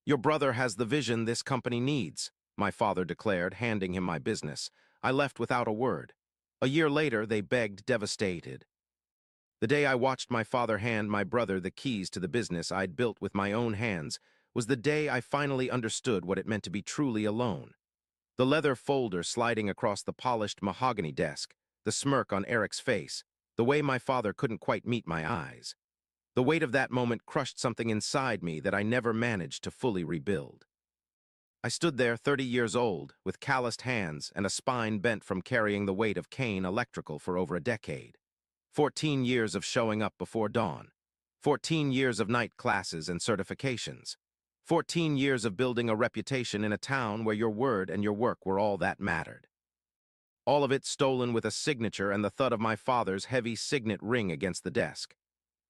Your brother has the vision this company needs, my father declared, handing him my business. I left without a word. A year later, they begged, devastated. The day I watched my father hand my brother the keys to the business I'd built with my own hands was the day I finally understood what it meant to be truly alone. The leather folder sliding across the polished mahogany desk, the smirk on Eric's face, the way my father couldn't quite meet my eyes. The weight of that moment crushed something inside me that I never managed to fully rebuild. I stood there 30 years old, with calloused hands and a spine bent from carrying the weight of Kane Electrical for over a decade. 14 years of showing up before dawn. 14 years of night classes and certifications. 14 years of building a reputation in a town where your word and your work were all that mattered. All of it stolen with a signature and the thud of my father's heavy signet ring against the desk.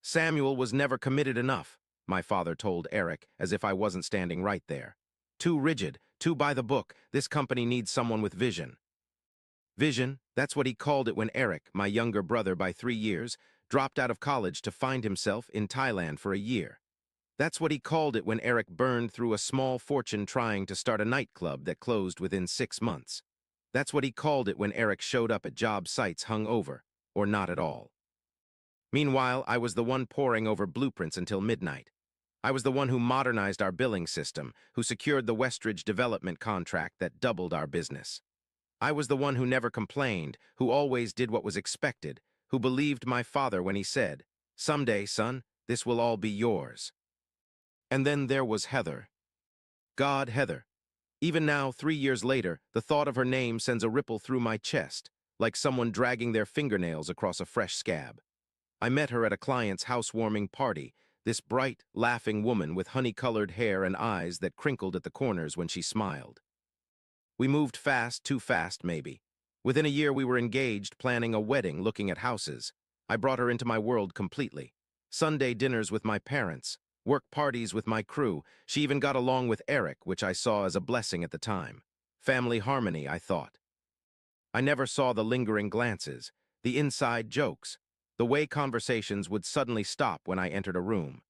Samuel was never committed enough, my father told Eric, as if I wasn't standing right there. Too rigid, too by the book, this company needs someone with vision. Vision, that's what he called it when Eric, my younger brother by 3 years, dropped out of college to find himself in Thailand for a year. That's what he called it when Eric burned through a small fortune trying to start a nightclub that closed within 6 months. That's what he called it when Eric showed up at job sites hung over, or not at all. Meanwhile, I was the one poring over blueprints until midnight. I was the one who modernized our billing system, who secured the Westridge development contract that doubled our business. I was the one who never complained, who always did what was expected, who believed my father when he said, "Someday, son, this will all be yours." And then there was Heather. God, Heather. Even now, 3 years later, the thought of her name sends a ripple through my chest, like someone dragging their fingernails across a fresh scab. I met her at a client's housewarming party, this bright, laughing woman with honey-colored hair and eyes that crinkled at the corners when she smiled. We moved fast, too fast, maybe. Within a year, we were engaged, planning a wedding, looking at houses. I brought her into my world completely. Sunday dinners with my parents, work parties with my crew. She even got along with Eric, which I saw as a blessing at the time. Family harmony, I thought. I never saw the lingering glances, the inside jokes, the way conversations would suddenly stop when I entered a room.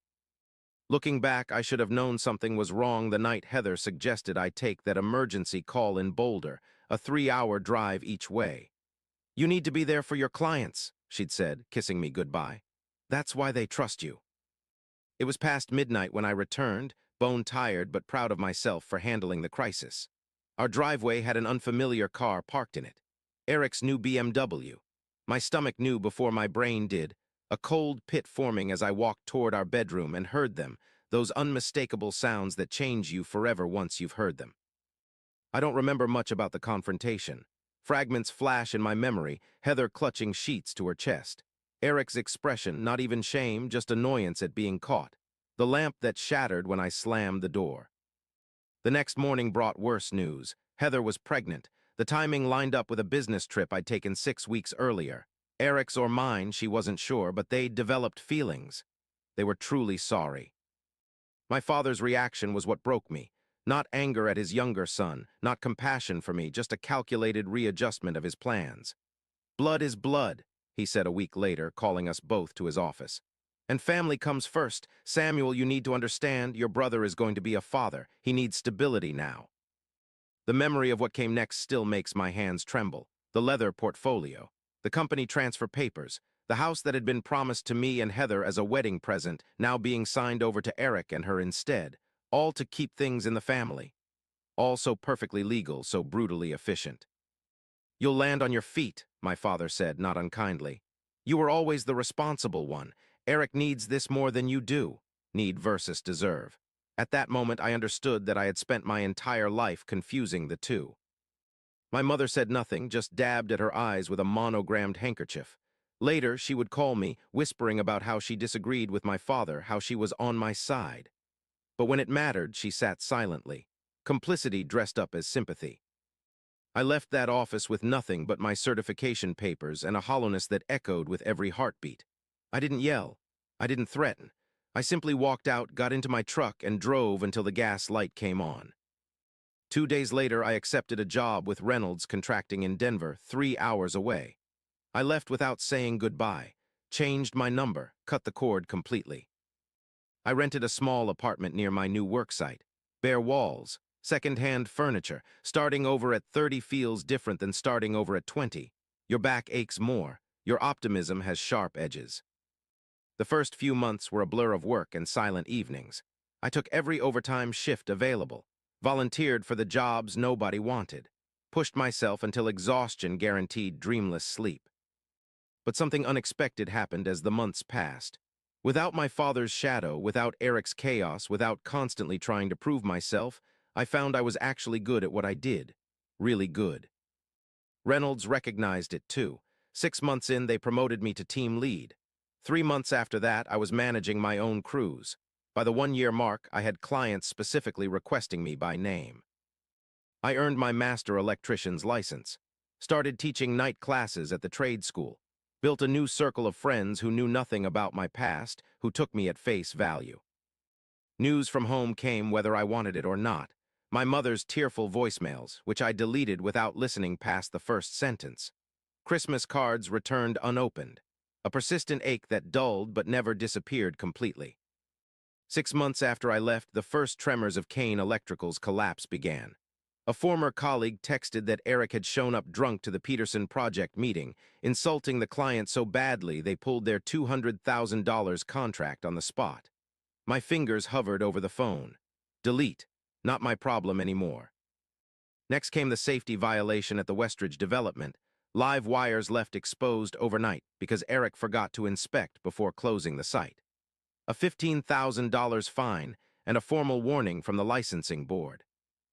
Looking back, I should have known something was wrong the night Heather suggested I take that emergency call in Boulder, a 3-hour drive each way. "You need to be there for your clients," she'd said, kissing me goodbye. "That's why they trust you." It was past midnight when I returned, bone-tired but proud of myself for handling the crisis. Our driveway had an unfamiliar car parked in it. Eric's new BMW. My stomach knew before my brain did, a cold pit forming as I walked toward our bedroom and heard them, those unmistakable sounds that change you forever once you've heard them. I don't remember much about the confrontation. Fragments flash in my memory, Heather clutching sheets to her chest. Eric's expression, not even shame, just annoyance at being caught. The lamp that shattered when I slammed the door. The next morning brought worse news. Heather was pregnant. The timing lined up with a business trip I'd taken 6 weeks earlier. Eric's or mine, she wasn't sure, but they'd developed feelings. They were truly sorry. My father's reaction was what broke me. Not anger at his younger son, not compassion for me, just a calculated readjustment of his plans. "Blood is blood," he said a week later, calling us both to his office. "And family comes first. Samuel, you need to understand, your brother is going to be a father. He needs stability now." The memory of what came next still makes my hands tremble. The leather portfolio, the company transfer papers, the house that had been promised to me and Heather as a wedding present, now being signed over to Eric and her instead, all to keep things in the family. All so perfectly legal, so brutally efficient. "You'll land on your feet," my father said, not unkindly. "You were always the responsible one. Eric needs this more than you do. Need versus deserve." At that moment, I understood that I had spent my entire life confusing the two. My mother said nothing, just dabbed at her eyes with a monogrammed handkerchief. Later, she would call me, whispering about how she disagreed with my father, how she was on my side. But when it mattered, she sat silently. Complicity dressed up as sympathy. I left that office with nothing but my certification papers and a hollowness that echoed with every heartbeat. I didn't yell. I didn't threaten. I simply walked out, got into my truck, and drove until the gas light came on. 2 days later, I accepted a job with Reynolds Contracting in Denver, 3 hours away. I left without saying goodbye, changed my number, cut the cord completely. I rented a small apartment near my new work site. bare walls, second-hand furniture. Starting over at 30 feels different than starting over at 20. Your back aches more. Your optimism has sharp edges. The first few months were a blur of work and silent evenings. I took every overtime shift available, volunteered for the jobs nobody wanted, pushed myself until exhaustion guaranteed dreamless sleep. But something unexpected happened as the months passed. Without my father's shadow, without Eric's chaos, without constantly trying to prove myself, I found I was actually good at what I did. Really good. Reynolds recognized it too. 6 months in, they promoted me to team lead. 3 months after that, I was managing my own crews. By the 1-year mark, I had clients specifically requesting me by name. I earned my master electrician's license, started teaching night classes at the trade school, built a new circle of friends who knew nothing about my past, who took me at face value. News from home came whether I wanted it or not. My mother's tearful voicemails, which I deleted without listening past the first sentence. Christmas cards returned unopened. A persistent ache that dulled but never disappeared completely. 6 months after I left, the first tremors of Kane Electrical's collapse began. A former colleague texted that Eric had shown up drunk to the Peterson project meeting, insulting the client so badly they pulled their $200,000 contract on the spot. My fingers hovered over the phone. Delete. Not my problem anymore. Next came the safety violation at the Westridge development. Live wires left exposed overnight because Eric forgot to inspect before closing the site. A $15,000 fine and a formal warning from the licensing board.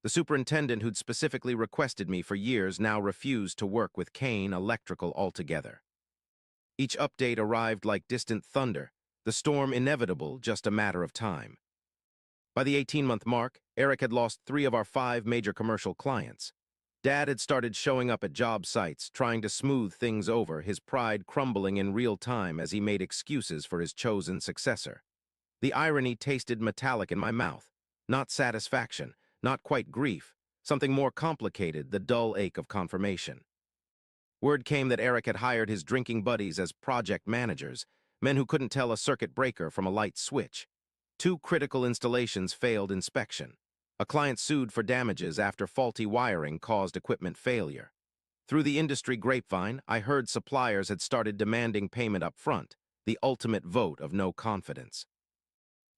The superintendent who'd specifically requested me for years now refused to work with Kane Electrical altogether. Each update arrived like distant thunder, the storm inevitable, just a matter of time. By the 18-month mark, Eric had lost 3 of our 5 major commercial clients. Dad had started showing up at job sites, trying to smooth things over, his pride crumbling in real time as he made excuses for his chosen successor. The irony tasted metallic in my mouth. Not satisfaction, not quite grief, something more complicated, the dull ache of confirmation. Word came that Eric had hired his drinking buddies as project managers, men who couldn't tell a circuit breaker from a light switch. 2 critical installations failed inspection. A client sued for damages after faulty wiring caused equipment failure. Through the industry grapevine, I heard suppliers had started demanding payment up front, the ultimate vote of no confidence.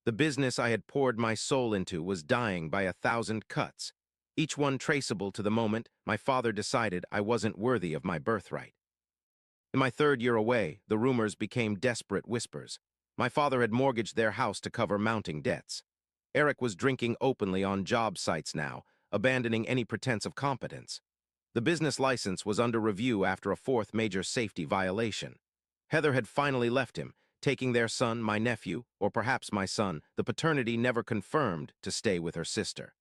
The business I had poured my soul into was dying by 1,000 cuts, each one traceable to the moment my father decided I wasn't worthy of my birthright. In my 3rd year away, the rumors became desperate whispers. My father had mortgaged their house to cover mounting debts. Eric was drinking openly on job sites now, abandoning any pretense of competence. The business license was under review after a 4th major safety violation. Heather had finally left him, taking their son, my nephew, or perhaps my son, the paternity never confirmed, to stay with her sister.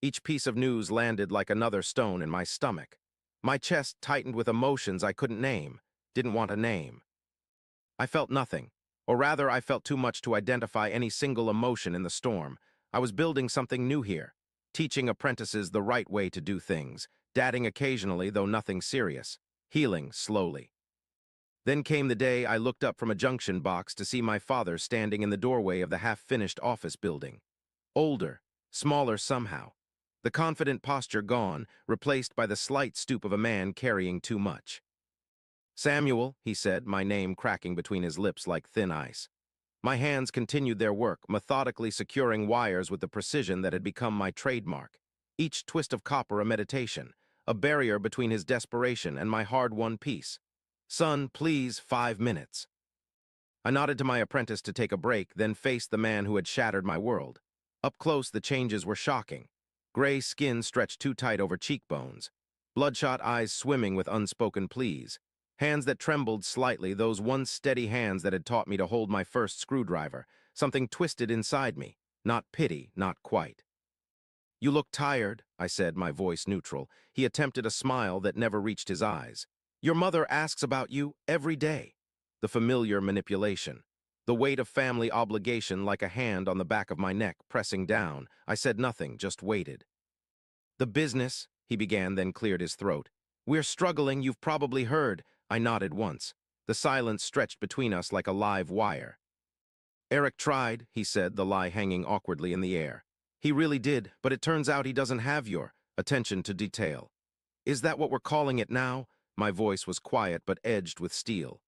Each piece of news landed like another stone in my stomach. My chest tightened with emotions I couldn't name, didn't want to name. I felt nothing, or rather I felt too much to identify any single emotion in the storm. I was building something new here, teaching apprentices the right way to do things, dadding occasionally, though nothing serious, healing slowly. Then came the day I looked up from a junction box to see my father standing in the doorway of the half-finished office building. Older, smaller somehow. The confident posture gone, replaced by the slight stoop of a man carrying too much. "Samuel," he said, my name cracking between his lips like thin ice. My hands continued their work, methodically securing wires with the precision that had become my trademark. Each twist of copper a meditation, a barrier between his desperation and my hard-won peace. "Son, please, 5 minutes." I nodded to my apprentice to take a break, then faced the man who had shattered my world. Up close, the changes were shocking. Gray skin stretched too tight over cheekbones. Bloodshot eyes swimming with unspoken pleas. Hands that trembled slightly, those once steady hands that had taught me to hold my first screwdriver. Something twisted inside me. Not pity, not quite. "You look tired," I said, my voice neutral. He attempted a smile that never reached his eyes. "Your mother asks about you every day." The familiar manipulation. The weight of family obligation like a hand on the back of my neck, pressing down. I said nothing, just waited. "The business," he began, then cleared his throat. "We're struggling, you've probably heard." I nodded once. The silence stretched between us like a live wire. "Eric tried," he said, the lie hanging awkwardly in the air. He really did, but it turns out he doesn't have your attention to detail. Is that what we're calling it now? My voice was quiet but edged with steel.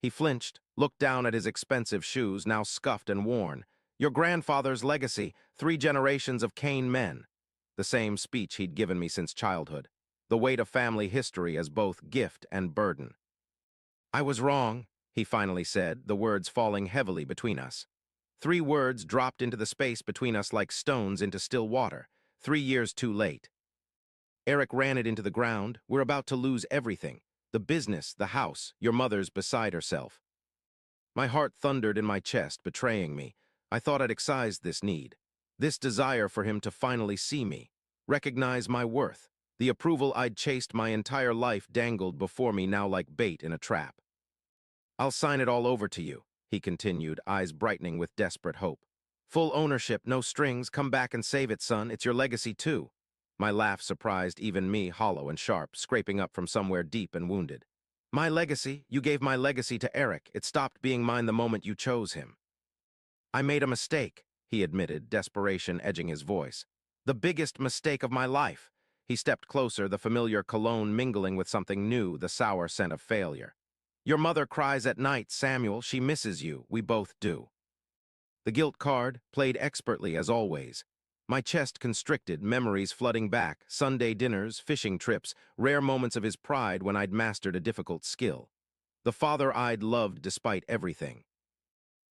He flinched, looked down at his expensive shoes, now scuffed and worn. Your grandfather's legacy, 3 generations of Kane men. The same speech he'd given me since childhood. The weight of family history as both gift and burden. I was wrong, he finally said, the words falling heavily between us. 3 words dropped into the space between us like stones into still water. 3 years too late. Eric ran it into the ground. We're about to lose everything. The business, the house, your mother's beside herself. My heart thundered in my chest, betraying me. I thought I'd excised this need. This desire for him to finally see me. Recognize my worth. The approval I'd chased my entire life dangled before me now like bait in a trap. I'll sign it all over to you, he continued, eyes brightening with desperate hope. Full ownership, no strings, come back and save it, son. It's your legacy, too. My laugh surprised even me, hollow and sharp, scraping up from somewhere deep and wounded. My legacy? You gave my legacy to Eric. It stopped being mine the moment you chose him. I made a mistake, he admitted, desperation edging his voice. The biggest mistake of my life. He stepped closer, the familiar cologne mingling with something new, the sour scent of failure. Your mother cries at night, Samuel. She misses you. We both do. The guilt card played expertly as always. My chest constricted, memories flooding back, Sunday dinners, fishing trips, rare moments of his pride when I'd mastered a difficult skill. The father I'd loved despite everything.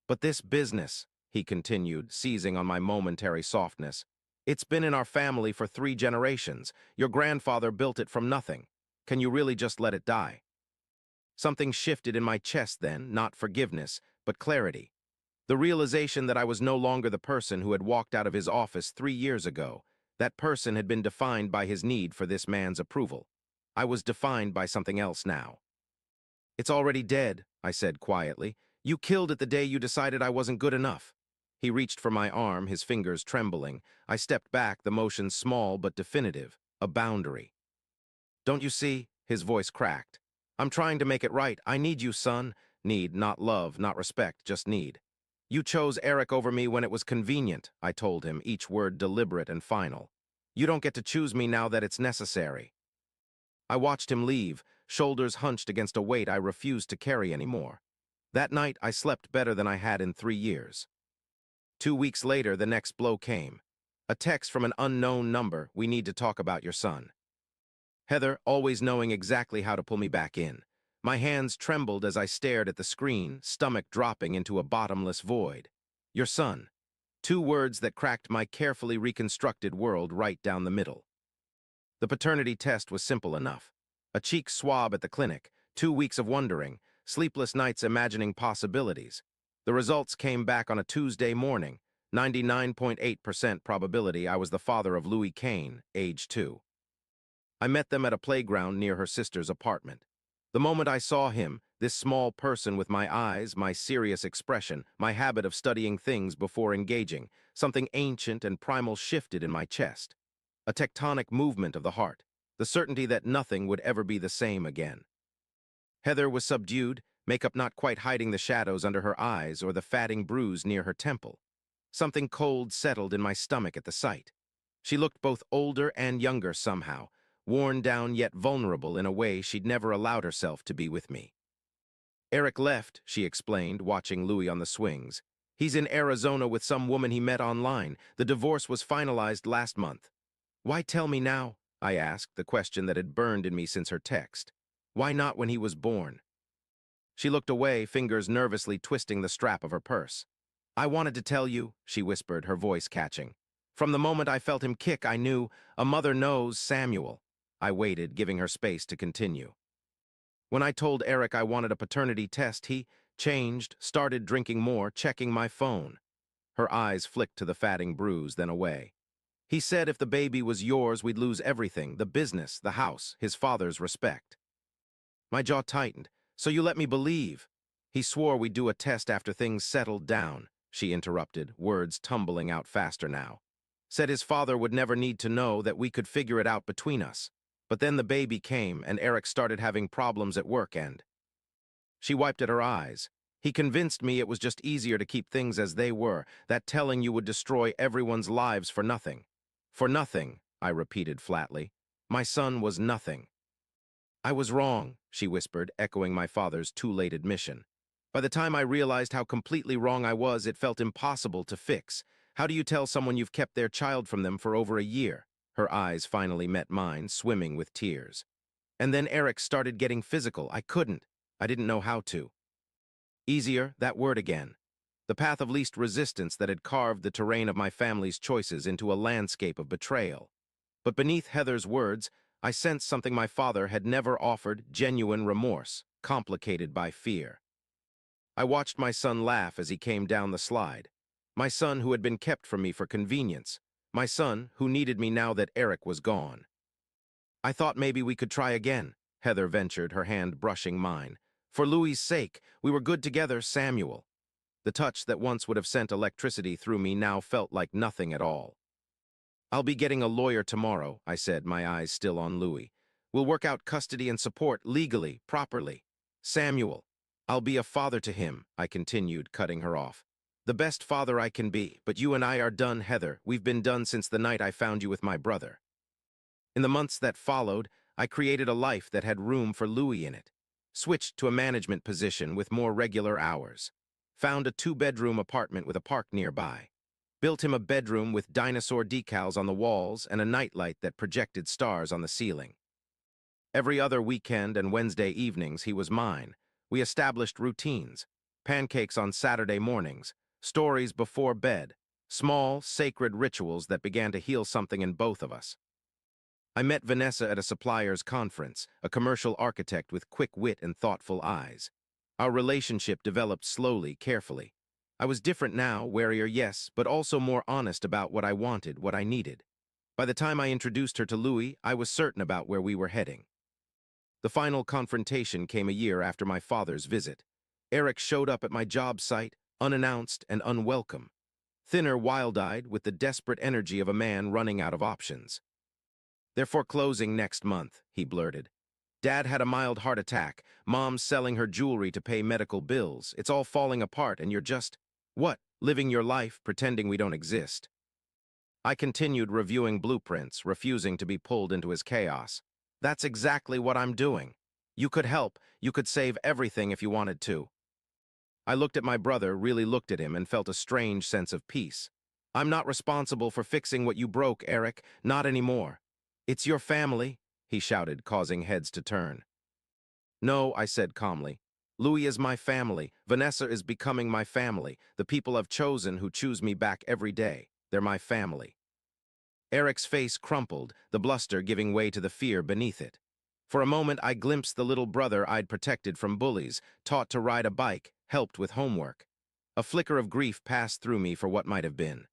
But this business, he continued, seizing on my momentary softness, it's been in our family for 3 generations. Your grandfather built it from nothing. Can you really just let it die? Something shifted in my chest then, not forgiveness, but clarity. The realization that I was no longer the person who had walked out of his office 3 years ago. That person had been defined by his need for this man's approval. I was defined by something else now. It's already dead, I said quietly. You killed it the day you decided I wasn't good enough. He reached for my arm, his fingers trembling. I stepped back, the motion small but definitive, a boundary. Don't you see? His voice cracked. I'm trying to make it right. I need you, son. Need, not love, not respect, just need. You chose Eric over me when it was convenient, I told him, each word deliberate and final. You don't get to choose me now that it's necessary. I watched him leave, shoulders hunched against a weight I refused to carry anymore. That night, I slept better than I had in 3 years. 2 weeks later, the next blow came. A text from an unknown number. We need to talk about your son. Heather, always knowing exactly how to pull me back in. My hands trembled as I stared at the screen, stomach dropping into a bottomless void. Your son. 2 words that cracked my carefully reconstructed world right down the middle. The paternity test was simple enough. A cheek swab at the clinic, 2 weeks of wondering, sleepless nights imagining possibilities. The results came back on a Tuesday morning, 99.8% probability I was the father of Louis Kane, age 2. I met them at a playground near her sister's apartment. The moment I saw him, this small person with my eyes, my serious expression, my habit of studying things before engaging, something ancient and primal shifted in my chest. A tectonic movement of the heart, the certainty that nothing would ever be the same again. Heather was subdued, makeup not quite hiding the shadows under her eyes or the fatting bruise near her temple. Something cold settled in my stomach at the sight. She looked both older and younger somehow, worn down yet vulnerable in a way she'd never allowed herself to be with me. Eric left, she explained, watching Louis on the swings. He's in Arizona with some woman he met online. The divorce was finalized last month. Why tell me now? I asked, the question that had burned in me since her text. Why not when he was born? She looked away, fingers nervously twisting the strap of her purse. I wanted to tell you, she whispered, her voice catching. From the moment I felt him kick, I knew, a mother knows Samuel. I waited, giving her space to continue. When I told Eric I wanted a paternity test, he changed, started drinking more, checking my phone. Her eyes flicked to the fatting bruise, then away. He said if the baby was yours, we'd lose everything, the business, the house, his father's respect. My jaw tightened. So you let me believe. He swore we'd do a test after things settled down, she interrupted, words tumbling out faster now. Said his father would never need to know, that we could figure it out between us. But then the baby came, and Eric started having problems at work and... She wiped at her eyes. He convinced me it was just easier to keep things as they were, that telling you would destroy everyone's lives for nothing. For nothing, I repeated flatly. My son was nothing. I was wrong, she whispered, echoing my father's too-late admission. By the time I realized how completely wrong I was, it felt impossible to fix. How do you tell someone you've kept their child from them for over a year? Her eyes finally met mine, swimming with tears. And then Eric started getting physical. I couldn't. I didn't know how to. Easier, that word again. The path of least resistance that had carved the terrain of my family's choices into a landscape of betrayal. But beneath Heather's words, I sensed something my father had never offered: genuine remorse, complicated by fear. I watched my son laugh as he came down the slide. My son who had been kept from me for convenience. My son who needed me now that Eric was gone. I thought maybe we could try again, Heather ventured, her hand brushing mine. For Louis's sake, we were good together, Samuel. The touch that once would have sent electricity through me now felt like nothing at all. I'll be getting a lawyer tomorrow, I said, my eyes still on Louis. We'll work out custody and support legally, properly. Samuel, I'll be a father to him, I continued, cutting her off. The best father I can be, but you and I are done, Heather. We've been done since the night I found you with my brother. In the months that followed, I created a life that had room for Louis in it. Switched to a management position with more regular hours. Found a 2-bedroom apartment with a park nearby. Built him a bedroom with dinosaur decals on the walls and a nightlight that projected stars on the ceiling. Every other weekend and Wednesday evenings he was mine. We established routines. Pancakes on Saturday mornings. Stories before bed. Small, sacred rituals that began to heal something in both of us. I met Vanessa at a supplier's conference, a commercial architect with quick wit and thoughtful eyes. Our relationship developed slowly, carefully. I was different now, warier, yes, but also more honest about what I wanted, what I needed. By the time I introduced her to Louis, I was certain about where we were heading. The final confrontation came a year after my father's visit. Eric showed up at my job site, unannounced and unwelcome. Thinner, wild-eyed, with the desperate energy of a man running out of options. They're foreclosing next month, he blurted. Dad had a mild heart attack. Mom's selling her jewelry to pay medical bills. It's all falling apart and you're just, what, living your life, pretending we don't exist. I continued reviewing blueprints, refusing to be pulled into his chaos. That's exactly what I'm doing. You could help. You could save everything if you wanted to. I looked at my brother, really looked at him, and felt a strange sense of peace. I'm not responsible for fixing what you broke, Eric. Not anymore. It's your family, he shouted, causing heads to turn. No, I said calmly. Louis is my family. Vanessa is becoming my family. The people I've chosen who choose me back every day. They're my family. Eric's face crumpled, the bluster giving way to the fear beneath it. For a moment, I glimpsed the little brother I'd protected from bullies, taught to ride a bike, helped with homework. A flicker of grief passed through me for what might have been.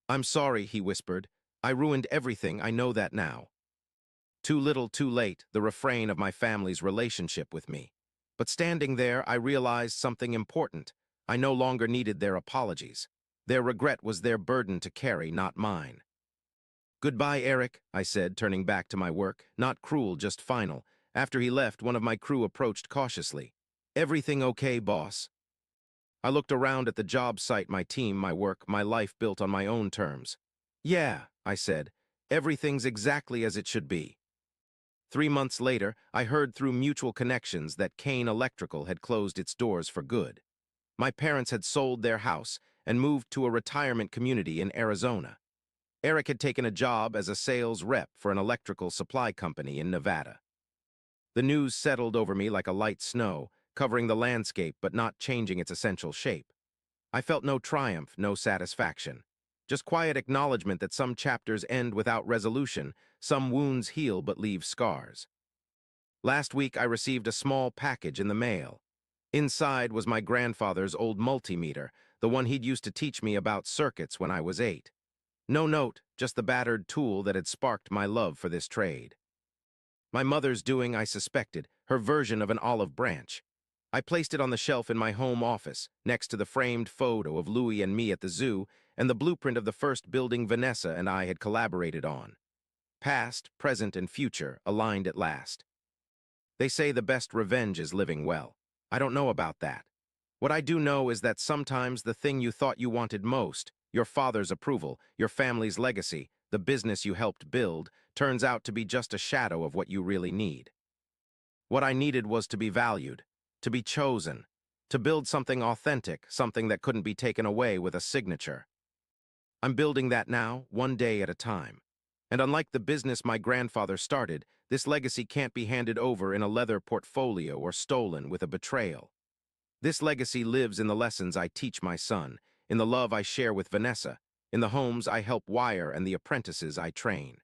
I'm sorry, he whispered. I ruined everything, I know that now. Too little, too late, the refrain of my family's relationship with me. But standing there, I realized something important. I no longer needed their apologies. Their regret was their burden to carry, not mine. Goodbye, Eric, I said, turning back to my work. Not cruel, just final. After he left, one of my crew approached cautiously. Everything okay, boss? I looked around at the job site, my team, my work, my life built on my own terms. Yeah, I said. Everything's exactly as it should be. 3 months later, I heard through mutual connections that Kane Electrical had closed its doors for good. My parents had sold their house and moved to a retirement community in Arizona. Eric had taken a job as a sales rep for an electrical supply company in Nevada. The news settled over me like a light snow, covering the landscape but not changing its essential shape. I felt no triumph, no satisfaction. Just quiet acknowledgement that some chapters end without resolution, some wounds heal but leave scars. Last week I received a small package in the mail. Inside was my grandfather's old multimeter, the one he'd used to teach me about circuits when I was 8. No note, just the battered tool that had sparked my love for this trade. My mother's doing, I suspected, her version of an olive branch. I placed it on the shelf in my home office, next to the framed photo of Louis and me at the zoo and the blueprint of the first building Vanessa and I had collaborated on. Past, present, and future aligned at last. They say the best revenge is living well. I don't know about that. What I do know is that sometimes the thing you thought you wanted most, your father's approval, your family's legacy, the business you helped build, turns out to be just a shadow of what you really need. What I needed was to be valued, to be chosen, to build something authentic, something that couldn't be taken away with a signature. I'm building that now, one day at a time. And unlike the business my grandfather started, this legacy can't be handed over in a leather portfolio or stolen with a betrayal. This legacy lives in the lessons I teach my son, in the love I share with Vanessa, in the homes I help wire and the apprentices I train.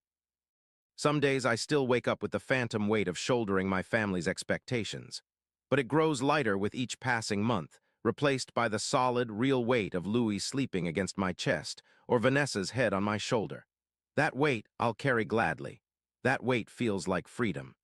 Some days I still wake up with the phantom weight of shouldering my family's expectations, but it grows lighter with each passing month, replaced by the solid, real weight of Louis sleeping against my chest or Vanessa's head on my shoulder. That weight I'll carry gladly. That weight feels like freedom.